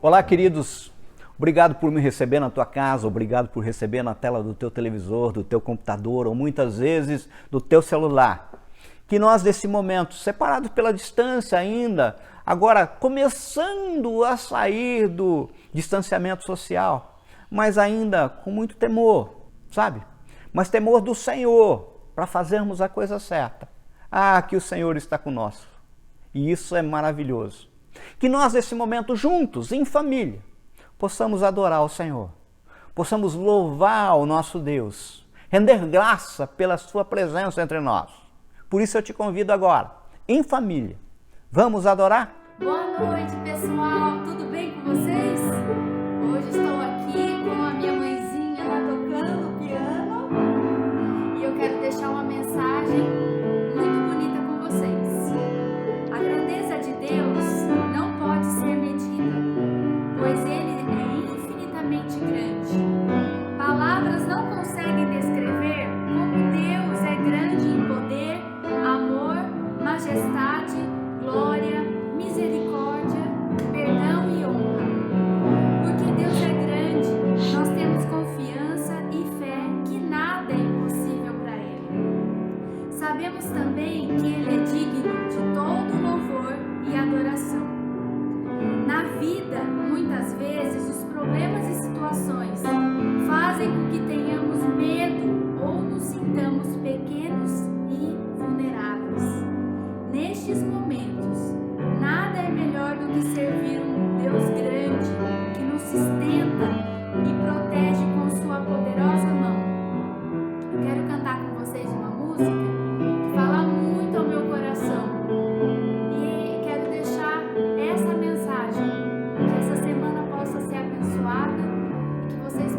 Olá, queridos. Obrigado por me receber na tua casa, obrigado por receber na tela do teu televisor, do teu computador ou muitas vezes do teu celular. Que nós, nesse momento, separados pela distância ainda, agora começando a sair do distanciamento social, mas ainda com muito temor, sabe? Mas temor do Senhor, para fazermos a coisa certa. Que o Senhor está conosco. E isso é maravilhoso. Que nós, nesse momento, juntos, em família, possamos adorar o Senhor, possamos louvar o nosso Deus, render graça pela sua presença entre nós. Por isso eu te convido agora, em família, vamos adorar? Boa noite, pessoal, tudo bem com vocês? Hoje estou aqui com a minha mãezinha lá tocando piano e eu quero deixar uma mensagem muito bonita com vocês. A grandeza de Deus não pode ser medida, pois Ele é infinitamente grande. Palavras não conseguem descrever como Deus é grande em poder, amor, majestade, glória, misericórdia, perdão e honra. Porque Deus é grande, nós temos confiança e fé que nada é impossível para Ele. Sabemos também que Ele é digno de todo louvor e adoração. Na vida, muitas vezes, os problemas e situações fazem com que tenhamos medo ou nos sintamos pequenos e vulneráveis. Nestes momentos, nada é melhor do que servir um Deus grande que nos sustenta e protege com sua poderosa mão. Eu quero cantar com vocês uma música que fala muito ao meu coração e quero deixar essa mensagem, que essa semana possa ser abençoada e que vocês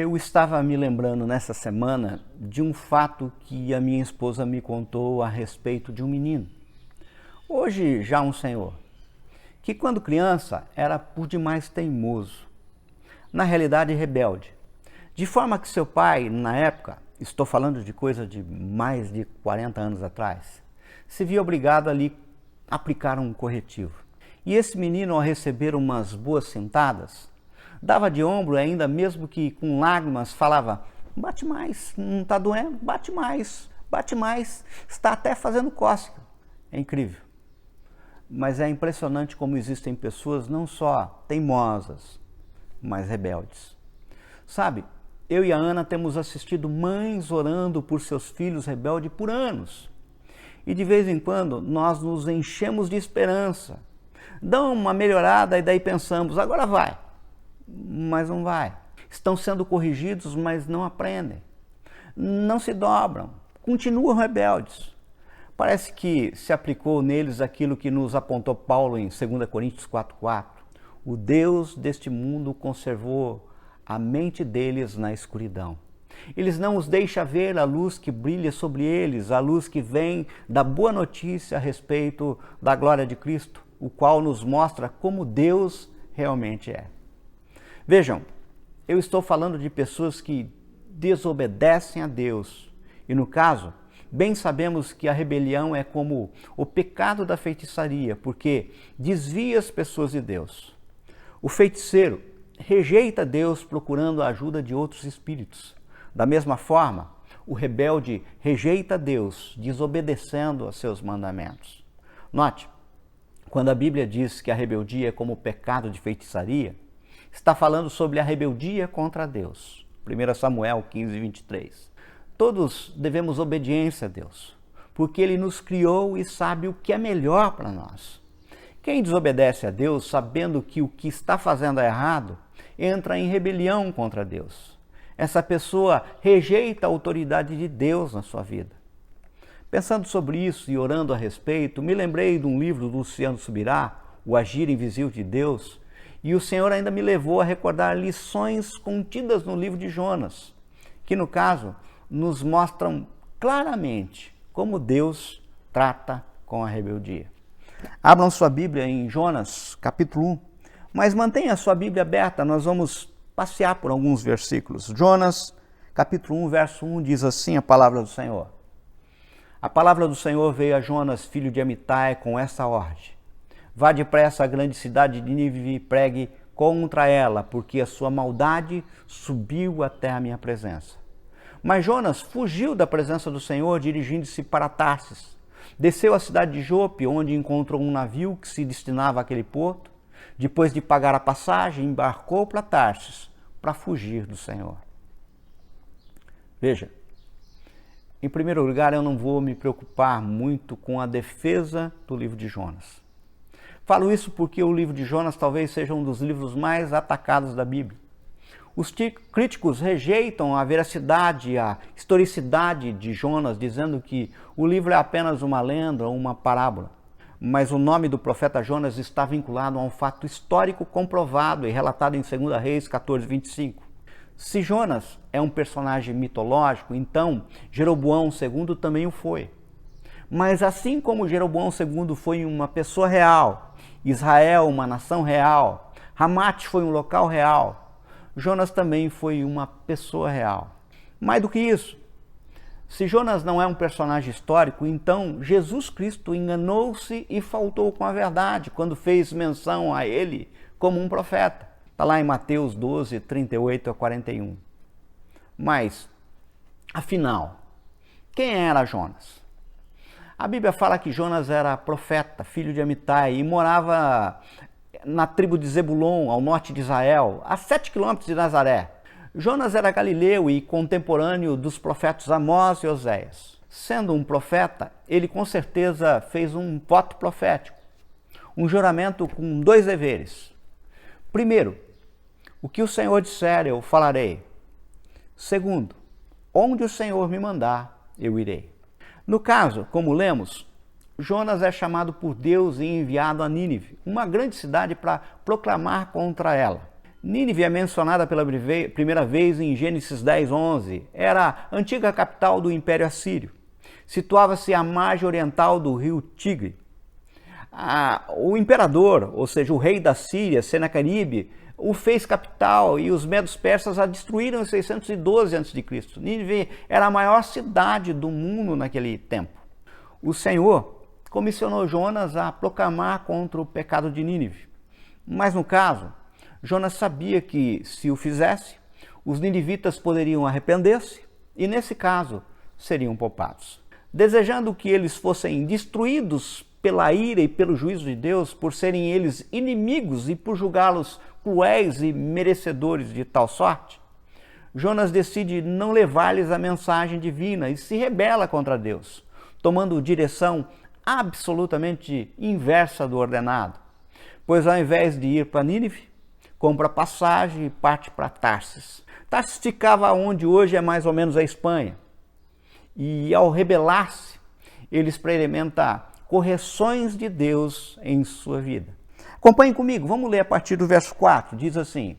Eu estava me lembrando nessa semana de um fato que a minha esposa me contou a respeito de um menino, hoje já um senhor, que quando criança era por demais teimoso, na realidade rebelde, de forma que seu pai, na época, estou falando de coisa de mais de 40 anos atrás, se via obrigado ali a aplicar um corretivo. E esse menino, ao receber umas boas sentadas, dava de ombro, ainda mesmo que com lágrimas, falava: bate mais, não está doendo? Bate mais, está até fazendo cócega. É incrível. Mas é impressionante como existem pessoas não só teimosas, mas rebeldes. Sabe, eu e a Ana temos assistido mães orando por seus filhos rebeldes por anos. E de vez em quando nós nos enchemos de esperança. Dão uma melhorada e daí pensamos: agora vai. Mas não vai. Estão sendo corrigidos, mas não aprendem. Não se dobram. Continuam rebeldes. Parece que se aplicou neles aquilo que nos apontou Paulo em 2 Coríntios 4,4. O Deus deste mundo conservou a mente deles na escuridão. Eles não os deixam ver a luz que brilha sobre eles, a luz que vem da boa notícia a respeito da glória de Cristo, o qual nos mostra como Deus realmente é. Vejam, eu estou falando de pessoas que desobedecem a Deus. E no caso, bem sabemos que a rebelião é como o pecado da feitiçaria, porque desvia as pessoas de Deus. O feiticeiro rejeita Deus procurando a ajuda de outros espíritos. Da mesma forma, o rebelde rejeita Deus, desobedecendo a seus mandamentos. Note, quando a Bíblia diz que a rebeldia é como o pecado de feitiçaria, está falando sobre a rebeldia contra Deus. 1 Samuel 15, 23. Todos devemos obediência a Deus, porque Ele nos criou e sabe o que é melhor para nós. Quem desobedece a Deus, sabendo que o que está fazendo é errado, entra em rebelião contra Deus. Essa pessoa rejeita a autoridade de Deus na sua vida. Pensando sobre isso e orando a respeito, me lembrei de um livro do Luciano Subirá, O Agir Invisível de Deus, e o Senhor ainda me levou a recordar lições contidas no livro de Jonas, que no caso nos mostram claramente como Deus trata com a rebeldia. Abram sua Bíblia em Jonas, capítulo 1, mas mantenha a sua Bíblia aberta, nós vamos passear por alguns versículos. Jonas, capítulo 1, verso 1, diz assim a palavra do Senhor. A palavra do Senhor veio a Jonas, filho de Amitai, com essa ordem: vá depressa à grande cidade de Nínive e pregue contra ela, porque a sua maldade subiu até a minha presença. Mas Jonas fugiu da presença do Senhor, dirigindo-se para Tarsis. Desceu à cidade de Jope, onde encontrou um navio que se destinava àquele porto. Depois de pagar a passagem, embarcou para Tarsis, para fugir do Senhor. Veja, em primeiro lugar, eu não vou me preocupar muito com a defesa do livro de Jonas. Falo isso porque o livro de Jonas talvez seja um dos livros mais atacados da Bíblia. Os críticos rejeitam a veracidade, a historicidade de Jonas, dizendo que o livro é apenas uma lenda ou uma parábola. Mas o nome do profeta Jonas está vinculado a um fato histórico comprovado e relatado em 2 Reis 14, 25. Se Jonas é um personagem mitológico, então Jeroboão II também o foi. Mas assim como Jeroboão II foi uma pessoa real, Israel uma nação real, Ramate foi um local real, Jonas também foi uma pessoa real. Mais do que isso, se Jonas não é um personagem histórico, então Jesus Cristo enganou-se e faltou com a verdade quando fez menção a ele como um profeta. Está lá em Mateus 12, 38 a 41. Mas, afinal, quem era Jonas? A Bíblia fala que Jonas era profeta, filho de Amitai, e morava na tribo de Zebulon, ao norte de Israel, a 7 quilômetros de Nazaré. Jonas era galileu e contemporâneo dos profetas Amós e Oséias. Sendo um profeta, ele com certeza fez um voto profético, um juramento com 2 deveres. Primeiro, o que o Senhor disser, eu falarei. Segundo, onde o Senhor me mandar, eu irei. No caso, como lemos, Jonas é chamado por Deus e enviado a Nínive, uma grande cidade, para proclamar contra ela. Nínive é mencionada pela primeira vez em Gênesis 10:11. Era a antiga capital do Império Assírio. Situava-se à margem oriental do rio Tigre. O imperador, ou seja, o rei da Síria, Senaqueribe, o fez capital e os medos persas a destruíram em 612 a.C. Nínive era a maior cidade do mundo naquele tempo. O Senhor comissionou Jonas a proclamar contra o pecado de Nínive. Mas no caso, Jonas sabia que, se o fizesse, os ninivitas poderiam arrepender-se e, nesse caso, seriam poupados. Desejando que eles fossem destruídos pela ira e pelo juízo de Deus, por serem eles inimigos e por julgá-los cruéis e merecedores de tal sorte, Jonas decide não levar-lhes a mensagem divina e se rebela contra Deus, tomando direção absolutamente inversa do ordenado. Pois ao invés de ir para Nínive, compra passagem e parte para Tarsis. Tarsis ficava onde hoje é mais ou menos a Espanha. E ao rebelar-se, ele experimenta correções de Deus em sua vida. Acompanhem comigo, vamos ler a partir do verso 4. Diz assim: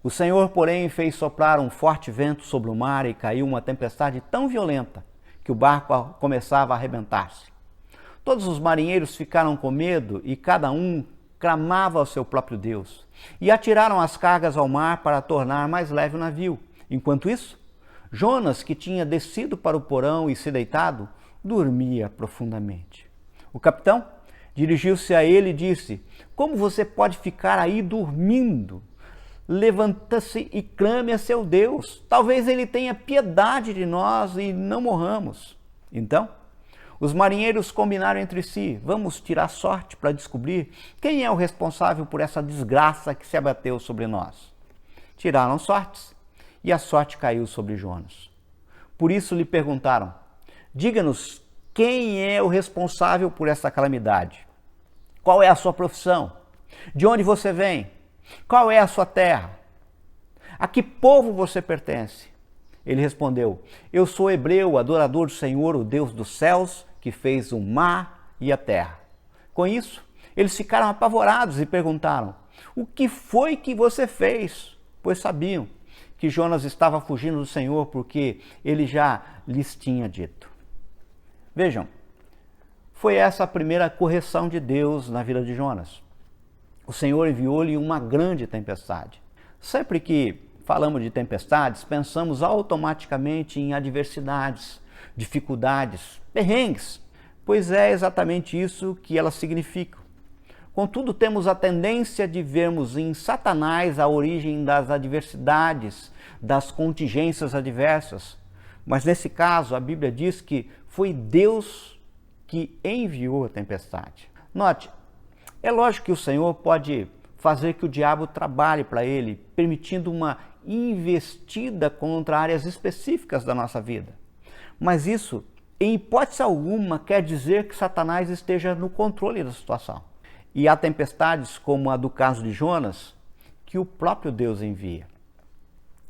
O Senhor, porém, fez soprar um forte vento sobre o mar e caiu uma tempestade tão violenta que o barco começava a arrebentar-se. Todos os marinheiros ficaram com medo e cada um clamava ao seu próprio Deus. E atiraram as cargas ao mar para tornar mais leve o navio. Enquanto isso, Jonas, que tinha descido para o porão e se deitado, dormia profundamente. O capitão dirigiu-se a ele e disse: Como você pode ficar aí dormindo? Levanta-se e clame a seu Deus. Talvez ele tenha piedade de nós e não morramos. Então, os marinheiros combinaram entre si: Vamos tirar sorte para descobrir quem é o responsável por essa desgraça que se abateu sobre nós. Tiraram sortes e a sorte caiu sobre Jonas. Por isso lhe perguntaram: Diga-nos quem é o responsável por essa calamidade. Qual é a sua profissão? De onde você vem? Qual é a sua terra? A que povo você pertence? Ele respondeu: Eu sou hebreu, adorador do Senhor, o Deus dos céus, que fez o mar e a terra. Com isso, eles ficaram apavorados e perguntaram: O que foi que você fez? Pois sabiam que Jonas estava fugindo do Senhor, porque ele já lhes tinha dito. Vejam, foi essa a primeira correção de Deus na vida de Jonas. O Senhor enviou-lhe uma grande tempestade. Sempre que falamos de tempestades, pensamos automaticamente em adversidades, dificuldades, perrengues, pois é exatamente isso que elas significam. Contudo, temos a tendência de vermos em Satanás a origem das adversidades, das contingências adversas. Mas nesse caso, a Bíblia diz que foi Deus que enviou a tempestade. Note, é lógico que o Senhor pode fazer que o diabo trabalhe para ele, permitindo uma investida contra áreas específicas da nossa vida. Mas isso, em hipótese alguma, quer dizer que Satanás esteja no controle da situação. E há tempestades, como a do caso de Jonas, que o próprio Deus envia.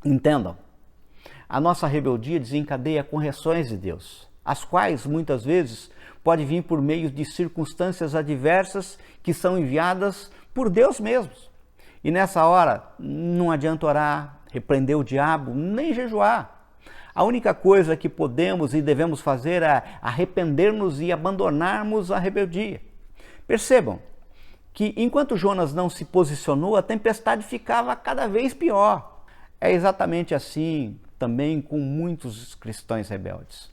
Entendam, a nossa rebeldia desencadeia correções de Deus, as quais muitas vezes podem vir por meio de circunstâncias adversas que são enviadas por Deus mesmo. E nessa hora não adianta orar, repreender o diabo, nem jejuar. A única coisa que podemos e devemos fazer é arrepender-nos e abandonarmos a rebeldia. Percebam que enquanto Jonas não se posicionou, a tempestade ficava cada vez pior. É exatamente assim também com muitos cristãos rebeldes.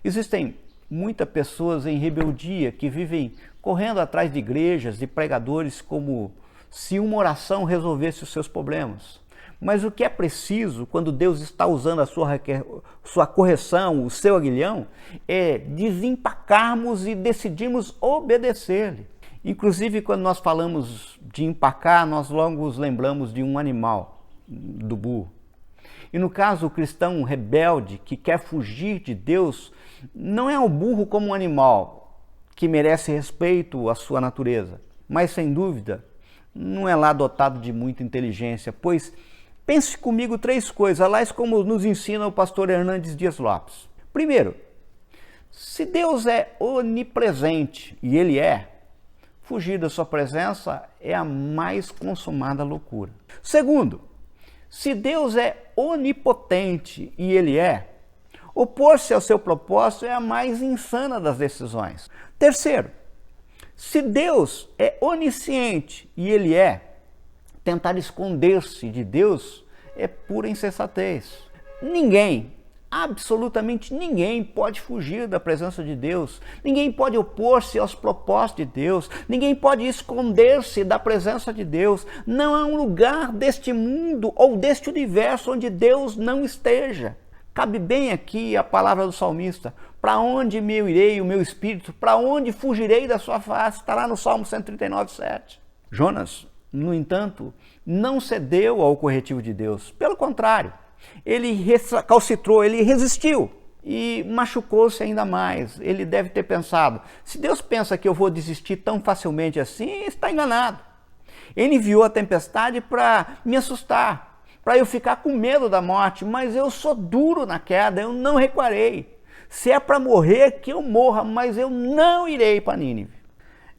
Existem muitas pessoas em rebeldia que vivem correndo atrás de igrejas, de pregadores, como se uma oração resolvesse os seus problemas. Mas o que é preciso, quando Deus está usando a sua correção, o seu aguilhão, é desempacarmos e decidirmos obedecer-lhe. Inclusive, quando nós falamos de empacar, nós logo nos lembramos de um animal, do burro. E no caso, o cristão rebelde que quer fugir de Deus, não é o burro como um animal que merece respeito à sua natureza, mas sem dúvida não é lá dotado de muita inteligência, pois pense comigo 3 coisas, aliás, como nos ensina o pastor Hernandes Dias Lopes. Primeiro, se Deus é onipresente, e Ele é, fugir da sua presença é a mais consumada loucura. Segundo, se Deus é onipotente, e Ele é, opor-se ao seu propósito é a mais insana das decisões. Terceiro, se Deus é onisciente, e Ele é, tentar esconder-se de Deus é pura insensatez. Ninguém, absolutamente ninguém pode fugir da presença de Deus, ninguém pode opor-se aos propósitos de Deus, ninguém pode esconder-se da presença de Deus. Não há um lugar deste mundo ou deste universo onde Deus não esteja. Cabe bem aqui a palavra do salmista: para onde me irei o meu espírito, para onde fugirei da sua face? Está lá no Salmo 139:7. Jonas, no entanto, não cedeu ao corretivo de Deus, pelo contrário, ele recalcitrou, ele resistiu e machucou-se ainda mais. Ele deve ter pensado: se Deus pensa que eu vou desistir tão facilmente assim, está enganado. Ele enviou a tempestade para me assustar, para eu ficar com medo da morte, mas eu sou duro na queda, eu não recuarei. Se é para morrer, que eu morra, mas eu não irei para Nínive.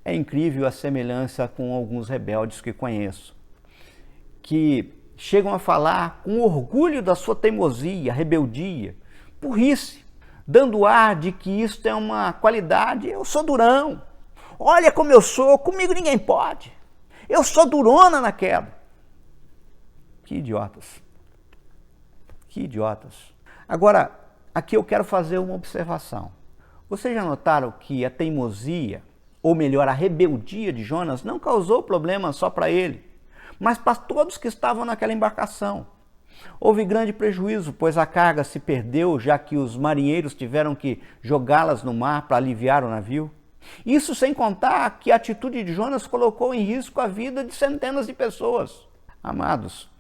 É incrível a semelhança com alguns rebeldes que conheço, que chegam a falar com orgulho da sua teimosia, rebeldia, burrice, dando ar de que isto é uma qualidade. Eu sou durão, olha como eu sou, comigo ninguém pode, eu sou durona na queda. Que idiotas, que idiotas. Agora, aqui eu quero fazer uma observação. Vocês já notaram que a teimosia, ou melhor, a rebeldia de Jonas não causou problema só para ele, mas para todos que estavam naquela embarcação. Houve grande prejuízo, pois a carga se perdeu, já que os marinheiros tiveram que jogá-las no mar para aliviar o navio. Isso sem contar que a atitude de Jonas colocou em risco a vida de centenas de pessoas. Amados,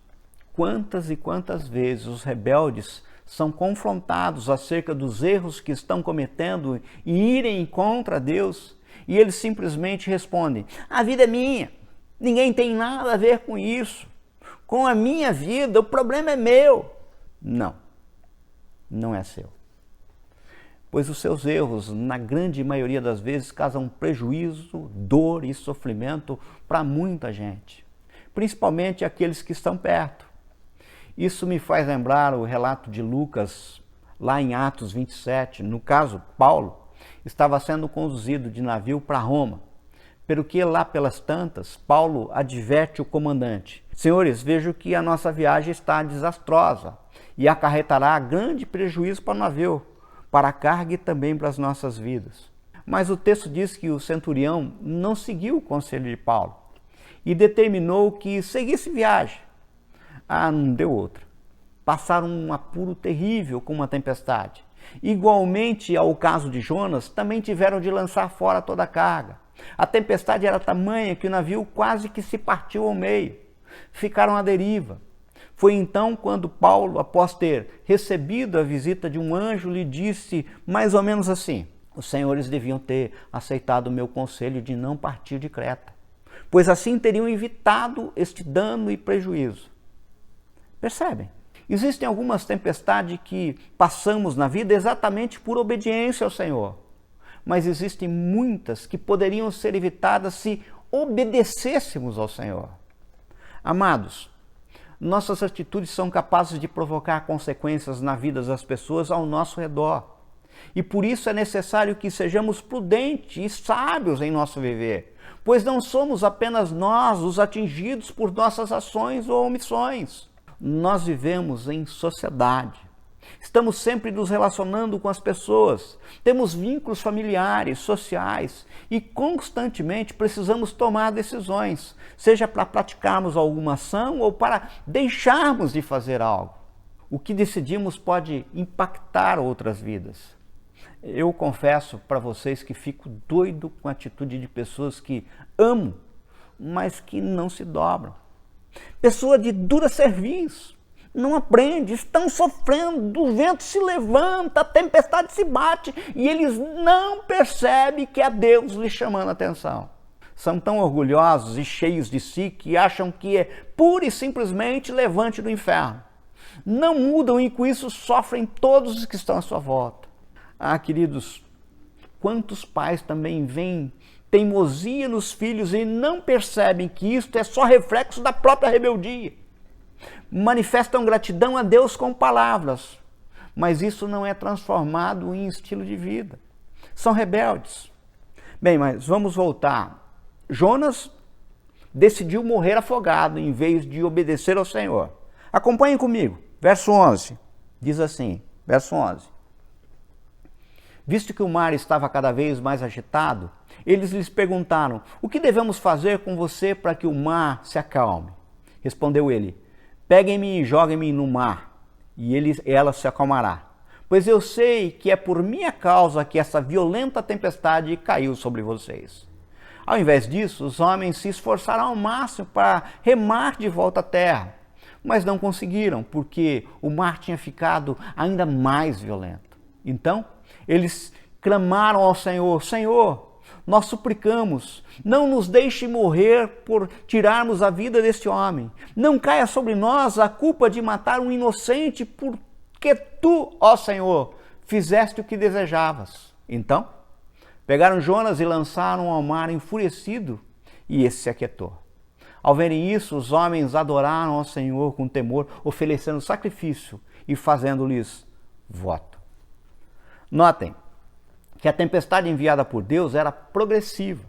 quantas e quantas vezes os rebeldes são confrontados acerca dos erros que estão cometendo e irem contra Deus, e eles simplesmente respondem: a vida é minha, ninguém tem nada a ver com isso, com a minha vida, o problema é meu. Não, não é seu. Pois os seus erros, na grande maioria das vezes, causam prejuízo, dor e sofrimento para muita gente, principalmente aqueles que estão perto. Isso me faz lembrar o relato de Lucas, lá em Atos 27. No caso, Paulo estava sendo conduzido de navio para Roma, pelo que lá pelas tantas, Paulo adverte o comandante: senhores, vejo que a nossa viagem está desastrosa e acarretará grande prejuízo para o navio, para a carga e também para as nossas vidas. Mas o texto diz que o centurião não seguiu o conselho de Paulo e determinou que seguisse viagem. Não deu outra. Passaram um apuro terrível com uma tempestade. Igualmente ao caso de Jonas, também tiveram de lançar fora toda a carga. A tempestade era tamanha que o navio quase que se partiu ao meio. Ficaram à deriva. Foi então quando Paulo, após ter recebido a visita de um anjo, lhe disse mais ou menos assim: os senhores deviam ter aceitado o meu conselho de não partir de Creta, pois assim teriam evitado este dano e prejuízo. Percebem? Existem algumas tempestades que passamos na vida exatamente por obediência ao Senhor, mas existem muitas que poderiam ser evitadas se obedecêssemos ao Senhor. Amados, nossas atitudes são capazes de provocar consequências na vida das pessoas ao nosso redor, e por isso é necessário que sejamos prudentes e sábios em nosso viver, pois não somos apenas nós os atingidos por nossas ações ou omissões. Nós vivemos em sociedade, estamos sempre nos relacionando com as pessoas, temos vínculos familiares, sociais e constantemente precisamos tomar decisões, seja para praticarmos alguma ação ou para deixarmos de fazer algo. O que decidimos pode impactar outras vidas. Eu confesso para vocês que fico doido com a atitude de pessoas que amo, mas que não se dobram. Pessoa de dura serviço, não aprende, estão sofrendo, o vento se levanta, a tempestade se bate e eles não percebem que é Deus lhes chamando a atenção. São tão orgulhosos e cheios de si que acham que é pura e simplesmente levante do inferno. Não mudam e com isso sofrem todos os que estão à sua volta. Queridos, quantos pais também veem teimosia nos filhos e não percebem que isto é só reflexo da própria rebeldia. Manifestam gratidão a Deus com palavras, mas isso não é transformado em estilo de vida. São rebeldes. Bem, mas vamos voltar. Jonas decidiu morrer afogado em vez de obedecer ao Senhor. Acompanhem comigo. Verso 11. Diz assim, verso 11. Visto que o mar estava cada vez mais agitado, eles lhes perguntaram: o que devemos fazer com você para que o mar se acalme? Respondeu ele: peguem-me e joguem-me no mar, e ela se acalmará. Pois eu sei que é por minha causa que essa violenta tempestade caiu sobre vocês. Ao invés disso, os homens se esforçaram ao máximo para remar de volta à terra, mas não conseguiram, porque o mar tinha ficado ainda mais violento. Então, eles clamaram ao Senhor: Senhor, nós suplicamos, não nos deixe morrer por tirarmos a vida deste homem. Não caia sobre nós a culpa de matar um inocente, porque tu, ó Senhor, fizeste o que desejavas. Então, pegaram Jonas e lançaram ao mar enfurecido, e esse se aquietou. Ao verem isso, os homens adoraram ao Senhor com temor, oferecendo sacrifício e fazendo-lhes voto. Notem que a tempestade enviada por Deus era progressiva.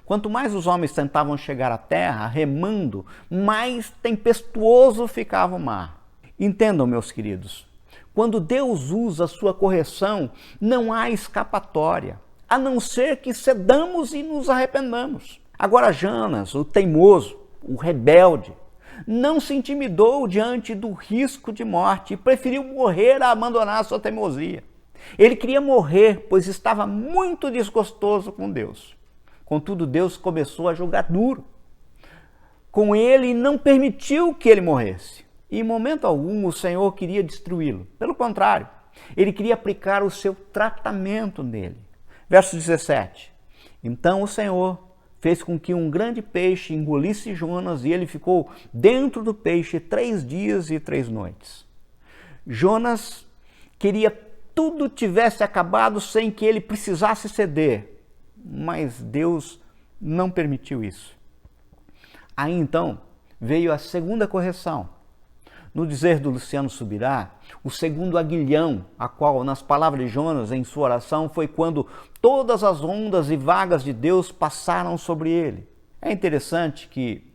Quanto mais os homens tentavam chegar à terra remando, mais tempestuoso ficava o mar. Entendam, meus queridos, quando Deus usa a sua correção, não há escapatória, a não ser que cedamos e nos arrependamos. Agora Jonas, o teimoso, o rebelde, não se intimidou diante do risco de morte e preferiu morrer a abandonar a sua teimosia. Ele queria morrer, pois estava muito desgostoso com Deus. Contudo, Deus começou a julgar duro com ele e não permitiu que ele morresse. E em momento algum o Senhor queria destruí-lo. Pelo contrário, ele queria aplicar o seu tratamento nele. Verso 17. Então o Senhor fez com que um grande peixe engolisse Jonas e ele ficou dentro do peixe 3 dias e 3 noites. Jonas queria tudo tivesse acabado sem que ele precisasse ceder, mas Deus não permitiu isso. Aí então veio a segunda correção. No dizer do Luciano Subirá, o segundo aguilhão, a qual nas palavras de Jonas em sua oração foi quando todas as ondas e vagas de Deus passaram sobre ele. É interessante que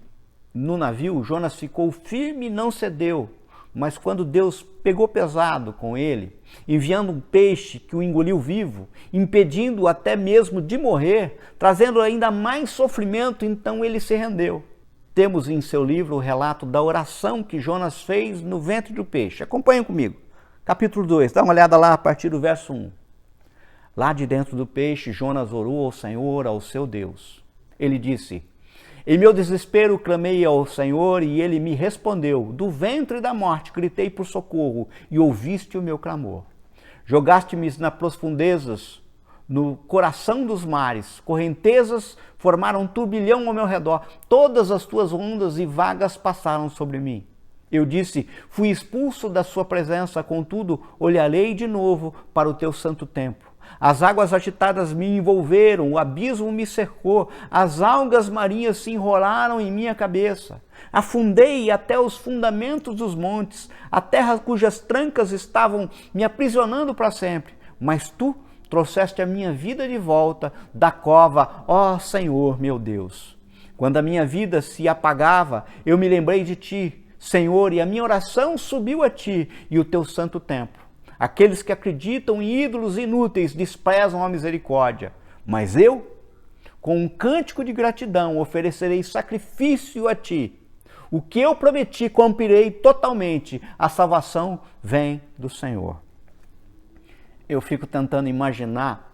no navio Jonas ficou firme e não cedeu, mas quando Deus pegou pesado com ele, enviando um peixe que o engoliu vivo, impedindo-o até mesmo de morrer, trazendo ainda mais sofrimento, então ele se rendeu. Temos em seu livro o relato da oração que Jonas fez no ventre do peixe. Acompanhem comigo. Capítulo 2, dá uma olhada lá a partir do verso 1. Lá de dentro do peixe, Jonas orou ao Senhor, ao seu Deus. Ele disse: em meu desespero clamei ao Senhor e ele me respondeu. Do ventre da morte gritei por socorro e ouviste o meu clamor. Jogaste-me nas profundezas, no coração dos mares. Correntezas formaram um turbilhão ao meu redor. Todas as tuas ondas e vagas passaram sobre mim. Eu disse: fui expulso da sua presença, contudo olharei de novo para o teu santo templo. As águas agitadas me envolveram, o abismo me cercou, as algas marinhas se enrolaram em minha cabeça. Afundei até os fundamentos dos montes, a terra cujas trancas estavam me aprisionando para sempre. Mas tu trouxeste a minha vida de volta da cova, ó Senhor meu Deus. Quando a minha vida se apagava, eu me lembrei de ti, Senhor, e a minha oração subiu a ti e o teu santo templo. Aqueles que acreditam em ídolos inúteis desprezam a misericórdia. Mas eu, com um cântico de gratidão, oferecerei sacrifício a ti. O que eu prometi, cumprirei totalmente. A salvação vem do Senhor. Eu fico tentando imaginar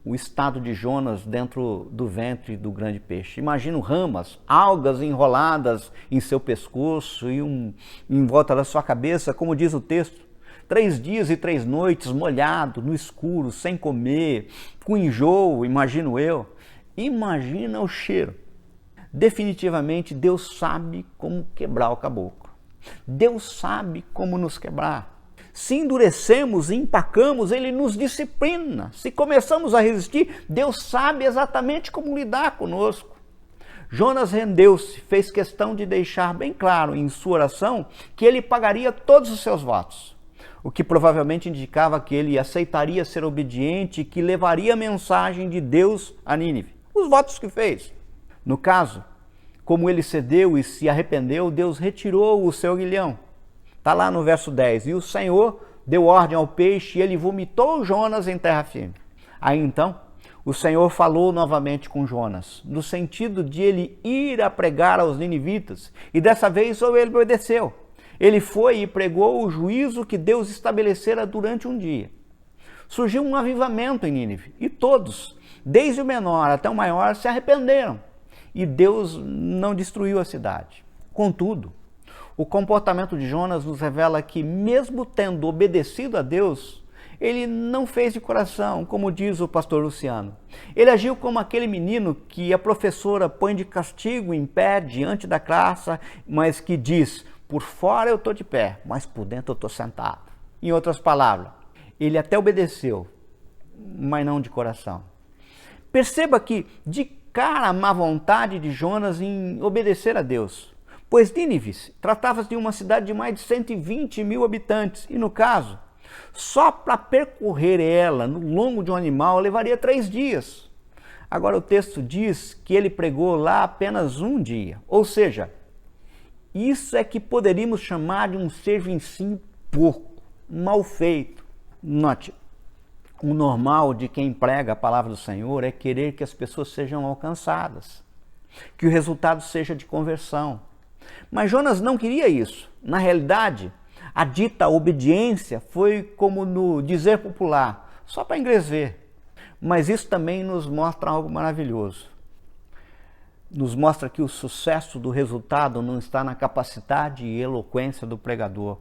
o estado de Jonas dentro do ventre do grande peixe. Imagino ramas, algas enroladas em seu pescoço e em volta da sua cabeça, como diz o texto. 3 dias e 3 noites molhado, no escuro, sem comer, com enjoo, imagino eu. Imagina o cheiro. Definitivamente Deus sabe como quebrar o caboclo. Deus sabe como nos quebrar. se endurecemos e empacamos, ele nos disciplina. Se começamos a resistir, Deus sabe exatamente como lidar conosco. Jonas rendeu-se, fez questão de deixar bem claro em sua oração que ele pagaria todos os seus votos, o que provavelmente indicava que ele aceitaria ser obediente e que levaria a mensagem de Deus a Nínive. Os votos que fez. No caso, como ele cedeu e se arrependeu, Deus retirou o seu aguilhão. Está lá no verso 10. E o Senhor deu ordem ao peixe e ele vomitou Jonas em terra firme. Aí então, o Senhor falou novamente com Jonas, no sentido de ele ir a pregar aos ninivitas. E dessa vez ele obedeceu. Ele foi e pregou o juízo que Deus estabelecera durante um dia. Surgiu um avivamento em Nínive e todos, desde o menor até o maior, se arrependeram. E Deus não destruiu a cidade. Contudo, o comportamento de Jonas nos revela que, mesmo tendo obedecido a Deus, ele não fez de coração, como diz o pastor Luciano. Ele agiu como aquele menino que a professora põe de castigo em pé diante da classe, mas que diz: por fora eu estou de pé, mas por dentro eu estou sentado. Em outras palavras, ele até obedeceu, mas não de coração. Perceba que, de cara, a má vontade de Jonas em obedecer a Deus, pois Nínive tratava-se de uma cidade de mais de 120 mil habitantes, e no caso, só para percorrer ela no lombo de um animal levaria 3 dias. Agora o texto diz que ele pregou lá apenas um dia, ou seja, isso é que poderíamos chamar de um serviço porco, mal feito. Note, o normal de quem prega a palavra do Senhor é querer que as pessoas sejam alcançadas, que o resultado seja de conversão. Mas Jonas não queria isso. Na realidade, a dita obediência foi como no dizer popular, só para engrever. Mas isso também nos mostra algo maravilhoso. Nos mostra que o sucesso do resultado não está na capacidade e eloquência do pregador.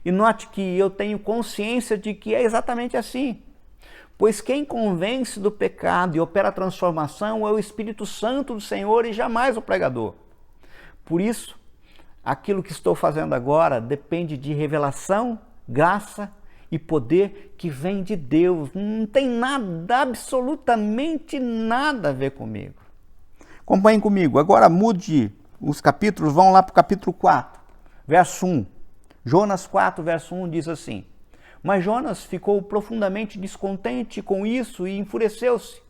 E note que eu tenho consciência de que é exatamente assim. Pois quem convence do pecado e opera a transformação é o Espírito Santo do Senhor e jamais o pregador. Por isso, aquilo que estou fazendo agora depende de revelação, graça e poder que vem de Deus. Não tem nada, absolutamente nada a ver comigo. Acompanhem comigo. Agora mude os capítulos, vão lá para o capítulo 4, verso 1. Jonas 4, verso 1 diz assim: mas Jonas ficou profundamente descontente com isso e enfureceu-se.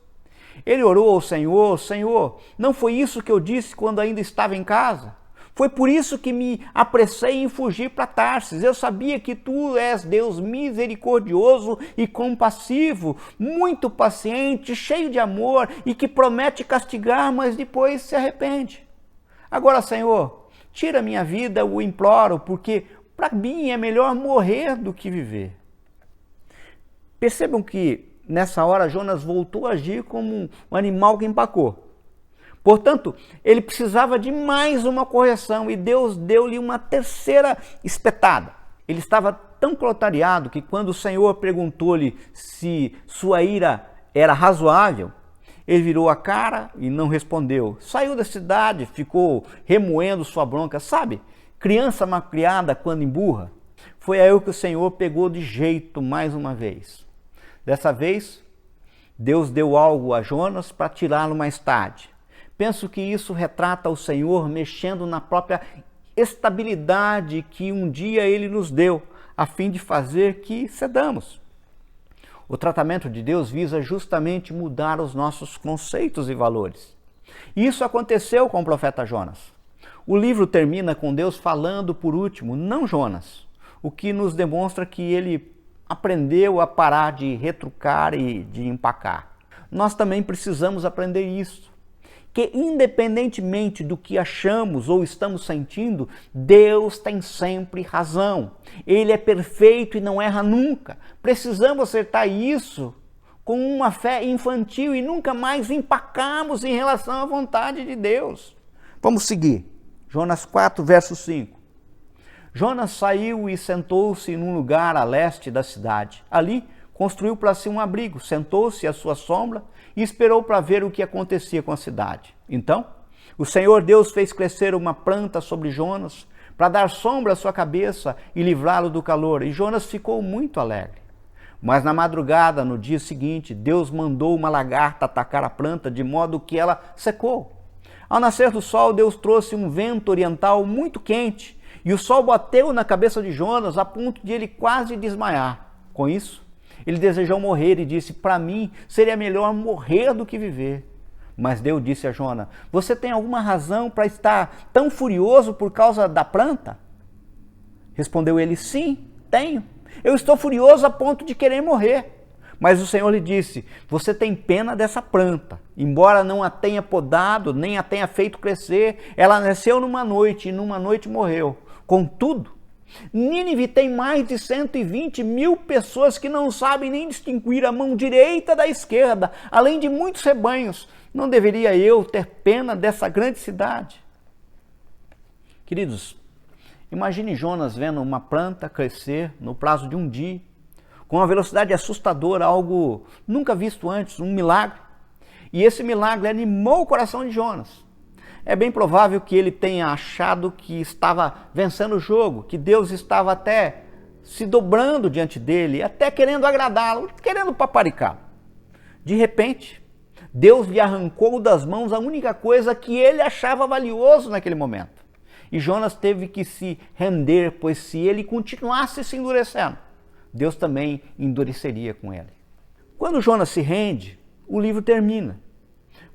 Ele orou ao Senhor: Senhor, não foi isso que eu disse quando ainda estava em casa? Foi por isso que me apressei em fugir para Tarsis. Eu sabia que tu és Deus misericordioso e compassivo, muito paciente, cheio de amor e que promete castigar, mas depois se arrepende. Agora, Senhor, tira minha vida, eu imploro, porque para mim é melhor morrer do que viver. Percebam que nessa hora Jonas voltou a agir como um animal que empacou. Portanto, ele precisava de mais uma correção e Deus deu-lhe uma terceira espetada. Ele estava tão contrariado que quando o Senhor perguntou-lhe se sua ira era razoável, ele virou a cara e não respondeu. Saiu da cidade, ficou remoendo sua bronca. Sabe, criança malcriada quando emburra? Foi aí que o Senhor pegou de jeito mais uma vez. Dessa vez, Deus deu algo a Jonas para tirá-lo mais tarde. Penso que isso retrata o Senhor mexendo na própria estabilidade que um dia Ele nos deu, a fim de fazer que cedamos. O tratamento de Deus visa justamente mudar os nossos conceitos e valores. E isso aconteceu com o profeta Jonas. O livro termina com Deus falando por último, não Jonas, o que nos demonstra que ele aprendeu a parar de retrucar e de empacar. Nós também precisamos aprender isso. Que independentemente do que achamos ou estamos sentindo, Deus tem sempre razão. Ele é perfeito e não erra nunca. Precisamos acertar isso com uma fé infantil e nunca mais empacarmos em relação à vontade de Deus. Vamos seguir. Jonas 4, verso 5. Jonas saiu e sentou-se num lugar a leste da cidade. Ali, construiu para si um abrigo, sentou-se à sua sombra e esperou para ver o que acontecia com a cidade. Então, o Senhor Deus fez crescer uma planta sobre Jonas para dar sombra à sua cabeça e livrá-lo do calor. E Jonas ficou muito alegre. Mas na madrugada, no dia seguinte, Deus mandou uma lagarta atacar a planta, de modo que ela secou. Ao nascer do sol, Deus trouxe um vento oriental muito quente, e o sol bateu na cabeça de Jonas a ponto de ele quase desmaiar. Com isso, ele desejou morrer e disse: para mim seria melhor morrer do que viver. Mas Deus disse a Jonas: você tem alguma razão para estar tão furioso por causa da planta? Respondeu ele: sim, tenho. Eu estou furioso a ponto de querer morrer. Mas o Senhor lhe disse: você tem pena dessa planta. Embora não a tenha podado, nem a tenha feito crescer, ela nasceu numa noite e numa noite morreu. Contudo, Nínive tem mais de 120 mil pessoas que não sabem nem distinguir a mão direita da esquerda, além de muitos rebanhos. Não deveria eu ter pena dessa grande cidade? Queridos, imagine Jonas vendo uma planta crescer no prazo de um dia, com uma velocidade assustadora, algo nunca visto antes, um milagre. E esse milagre animou o coração de Jonas. É bem provável que ele tenha achado que estava vencendo o jogo, que Deus estava até se dobrando diante dele, até querendo agradá-lo, querendo paparicá-lo. De repente, Deus lhe arrancou das mãos a única coisa que ele achava valioso naquele momento. E Jonas teve que se render, pois se ele continuasse se endurecendo, Deus também endureceria com ele. Quando Jonas se rende, o livro termina,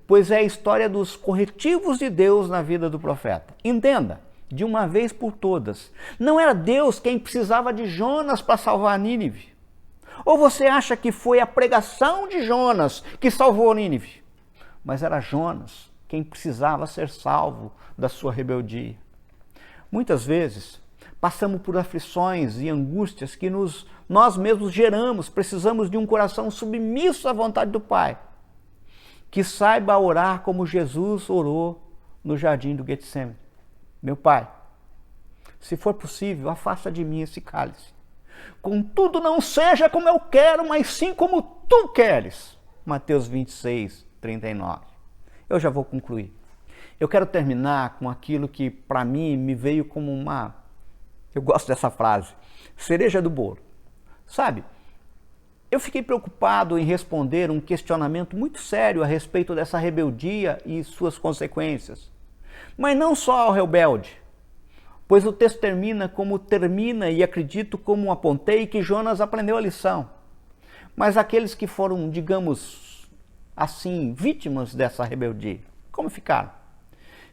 pois é a história dos corretivos de Deus na vida do profeta. Entenda, de uma vez por todas, não era Deus quem precisava de Jonas para salvar Nínive. Ou você acha que foi a pregação de Jonas que salvou Nínive? Mas era Jonas quem precisava ser salvo da sua rebeldia. Muitas vezes, passamos por aflições e angústias que nós mesmos geramos. Precisamos de um coração submisso à vontade do Pai, que saiba orar como Jesus orou no jardim do Getsemane. Meu Pai, se for possível, afasta de mim esse cálice. Contudo, não seja como eu quero, mas sim como tu queres. Mateus 26, 39. Eu já vou concluir. Eu quero terminar com aquilo que para mim me veio como eu gosto dessa frase, cereja do bolo. Sabe, eu fiquei preocupado em responder um questionamento muito sério a respeito dessa rebeldia e suas consequências. Mas não só ao rebelde, pois o texto termina como termina e acredito como apontei que Jonas aprendeu a lição. Mas aqueles que foram, digamos assim, vítimas dessa rebeldia, como ficaram?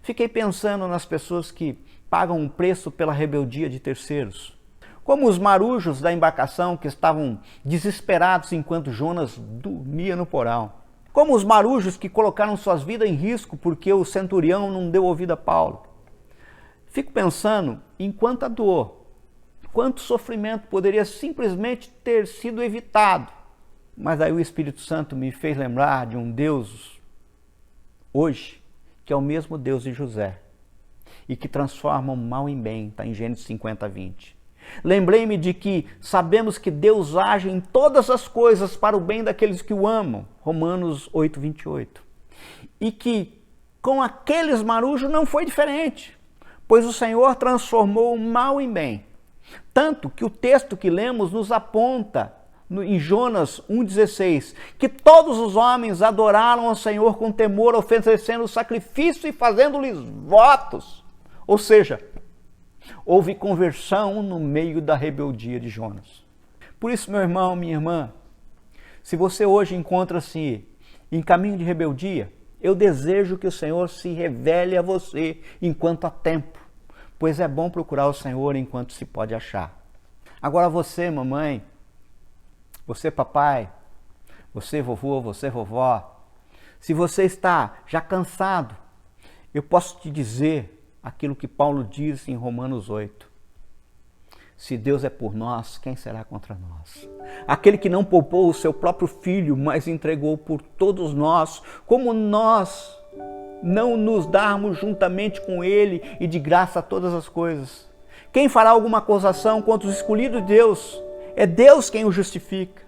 Fiquei pensando nas pessoas que pagam um preço pela rebeldia de terceiros, como os marujos da embarcação que estavam desesperados enquanto Jonas dormia no porão, como os marujos que colocaram suas vidas em risco porque o centurião não deu ouvido a Paulo. Fico pensando em quanta dor, quanto sofrimento poderia simplesmente ter sido evitado. Mas aí o Espírito Santo me fez lembrar de um Deus hoje, que é o mesmo Deus de José, e que transforma o mal em bem, está em Gênesis 50, 20. Lembrei-me de que sabemos que Deus age em todas as coisas para o bem daqueles que o amam, Romanos 8, 28. E que com aqueles marujos não foi diferente, pois o Senhor transformou o mal em bem. Tanto que o texto que lemos nos aponta, em Jonas 1,16, que todos os homens adoraram ao Senhor com temor, oferecendo sacrifício e fazendo-lhes votos. Ou seja, houve conversão no meio da rebeldia de Jonas. Por isso, meu irmão, minha irmã, se você hoje encontra-se em caminho de rebeldia, eu desejo que o Senhor se revele a você enquanto há tempo, pois é bom procurar o Senhor enquanto se pode achar. Agora você, mamãe, você, papai, você, vovô, você, vovó, se você está já cansado, eu posso te dizer aquilo que Paulo diz em Romanos 8. Se Deus é por nós, quem será contra nós? Aquele que não poupou o seu próprio filho, mas entregou por todos nós, como nós não nos darmos juntamente com ele e de graça todas as coisas? Quem fará alguma acusação contra os escolhidos de Deus? É Deus quem os justifica.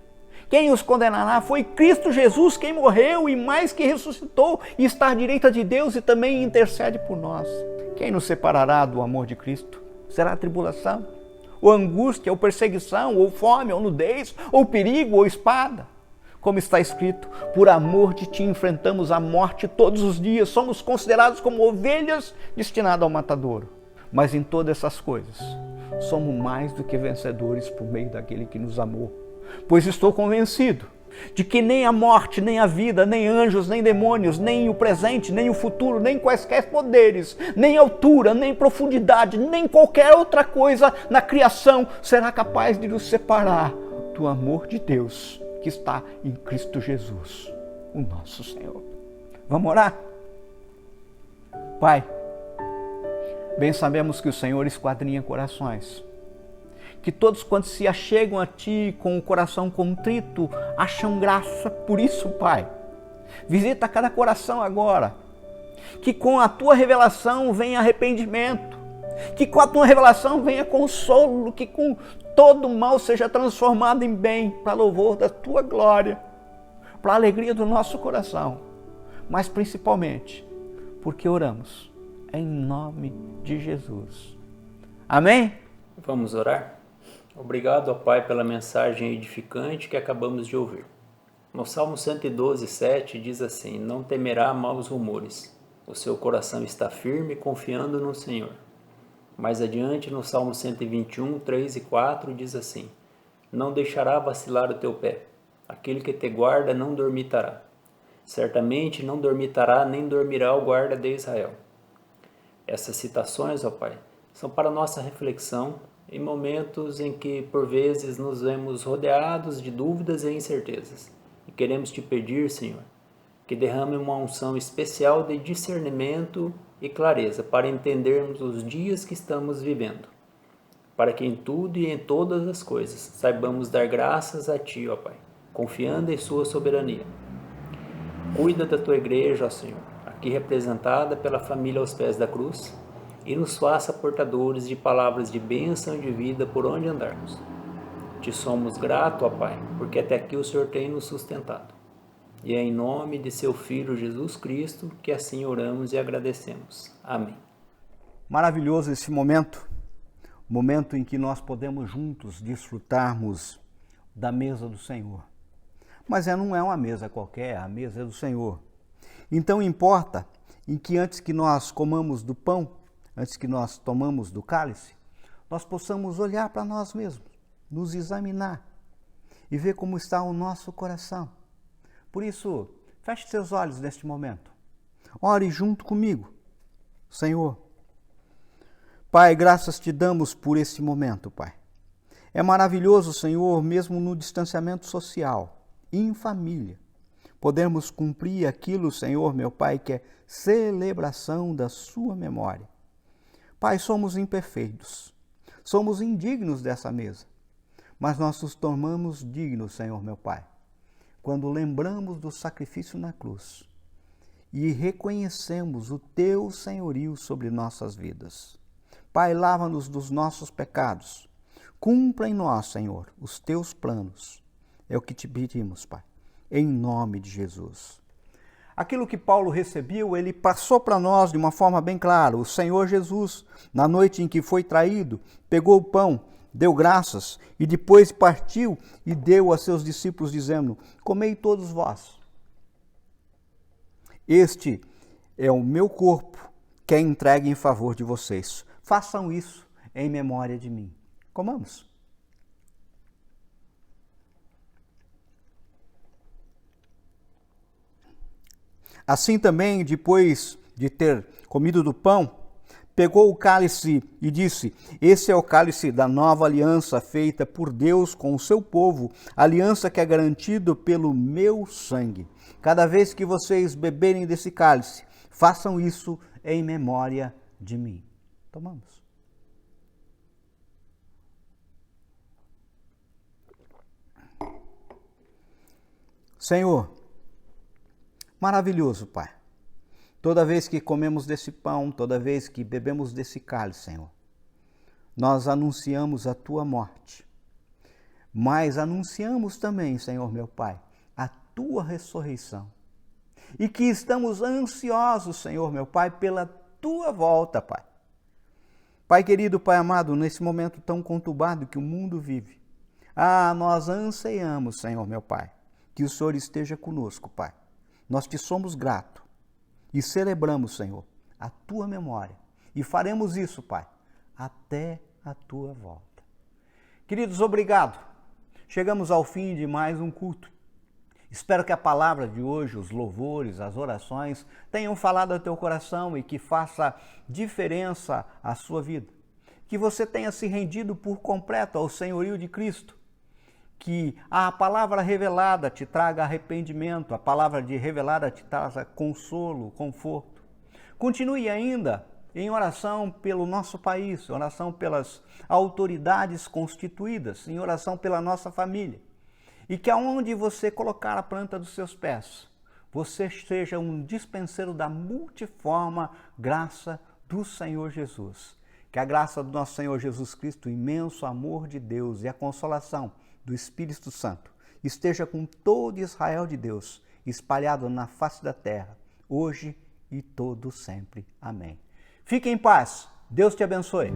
Quem os condenará? Foi Cristo Jesus quem morreu e mais que ressuscitou e está à direita de Deus e também intercede por nós. Quem nos separará do amor de Cristo? Será a tribulação? Ou angústia, ou perseguição, ou fome, ou nudez, ou perigo, ou espada? Como está escrito, por amor de ti enfrentamos a morte todos os dias, somos considerados como ovelhas destinadas ao matadouro. Mas em todas essas coisas, somos mais do que vencedores por meio daquele que nos amou. Pois estou convencido de que nem a morte, nem a vida, nem anjos, nem demônios, nem o presente, nem o futuro, nem quaisquer poderes, nem altura, nem profundidade, nem qualquer outra coisa na criação será capaz de nos separar do amor de Deus que está em Cristo Jesus, o nosso Senhor. Vamos orar? Pai, bem sabemos que o Senhor esquadrinha corações, que todos quantos se achegam a Ti com o coração contrito acham graça. Por isso, Pai, visita cada coração agora, que com a Tua revelação venha arrependimento, que com a Tua revelação venha consolo, que com todo mal seja transformado em bem, para louvor da Tua glória, para a alegria do nosso coração, mas principalmente porque oramos em nome de Jesus. Amém? Vamos orar? Obrigado, ó Pai, pela mensagem edificante que acabamos de ouvir. No Salmo 112:7 diz assim: não temerá maus rumores, o seu coração está firme, confiando no Senhor. Mais adiante, no Salmo 121:3 e 4 diz assim: não deixará vacilar o teu pé, aquele que te guarda não dormitará. Certamente não dormitará, nem dormirá o guarda de Israel. Essas citações, ó Pai, são para nossa reflexão em momentos em que, por vezes, nos vemos rodeados de dúvidas e incertezas. E queremos Te pedir, Senhor, que derrame uma unção especial de discernimento e clareza para entendermos os dias que estamos vivendo, para que em tudo e em todas as coisas saibamos dar graças a Ti, ó Pai, confiando em Sua soberania. Cuida da Tua igreja, ó Senhor, aqui representada pela família aos pés da cruz, e nos faça portadores de palavras de bênção e de vida por onde andarmos. Te somos gratos, ó Pai, porque até aqui o Senhor tem nos sustentado. E é em nome de Seu Filho Jesus Cristo que assim oramos e agradecemos. Amém. Maravilhoso esse momento em que nós podemos juntos desfrutarmos da mesa do Senhor. Mas não é uma mesa qualquer, a mesa é do Senhor. Então importa em que antes que nós comamos do pão, antes que nós tomamos do cálice, nós possamos olhar para nós mesmos, nos examinar e ver como está o nosso coração. Por isso, feche seus olhos neste momento. Ore junto comigo. Senhor, Pai, graças Te damos por esse momento, Pai. É maravilhoso, Senhor, mesmo no distanciamento social, em família, podermos cumprir aquilo, Senhor, meu Pai, que é celebração da Sua memória. Pai, somos imperfeitos, somos indignos dessa mesa, mas nós nos tornamos dignos, Senhor, meu Pai, quando lembramos do sacrifício na cruz e reconhecemos o Teu senhorio sobre nossas vidas. Pai, lava-nos dos nossos pecados, cumpra em nós, Senhor, os Teus planos. É o que Te pedimos, Pai, em nome de Jesus. Aquilo que Paulo recebeu, ele passou para nós de uma forma bem clara. O Senhor Jesus, na noite em que foi traído, pegou o pão, deu graças e depois partiu e deu a seus discípulos, dizendo: comei todos vós. Este é o meu corpo que é entregue em favor de vocês. Façam isso em memória de mim. Comamos. Assim também, depois de ter comido do pão, pegou o cálice e disse: esse é o cálice da nova aliança feita por Deus com o seu povo, aliança que é garantida pelo meu sangue. Cada vez que vocês beberem desse cálice, façam isso em memória de mim. Tomamos. Senhor, maravilhoso, Pai. Toda vez que comemos desse pão, toda vez que bebemos desse cálice, Senhor, nós anunciamos a Tua morte. Mas anunciamos também, Senhor meu Pai, a Tua ressurreição. E que estamos ansiosos, Senhor meu Pai, pela Tua volta, Pai. Pai querido, Pai amado, nesse momento tão conturbado que o mundo vive, nós anseiamos, Senhor, meu Pai, que o Senhor esteja conosco, Pai. Nós te somos gratos e celebramos, Senhor, a tua memória. E faremos isso, Pai, até a tua volta. Queridos, obrigado. Chegamos ao fim de mais um culto. Espero que a palavra de hoje, os louvores, as orações, tenham falado ao teu coração e que faça diferença à sua vida. Que você tenha se rendido por completo ao senhorio de Cristo. Que a palavra revelada te traga arrependimento, a palavra revelada te traga consolo, conforto. Continue ainda em oração pelo nosso país, oração pelas autoridades constituídas, em oração pela nossa família. E que aonde você colocar a planta dos seus pés, você seja um dispenseiro da multiforme graça do Senhor Jesus. Que a graça do nosso Senhor Jesus Cristo, o imenso amor de Deus e a consolação do Espírito Santo esteja com todo Israel de Deus, espalhado na face da terra, hoje e todo sempre. Amém. Fique em paz. Deus te abençoe.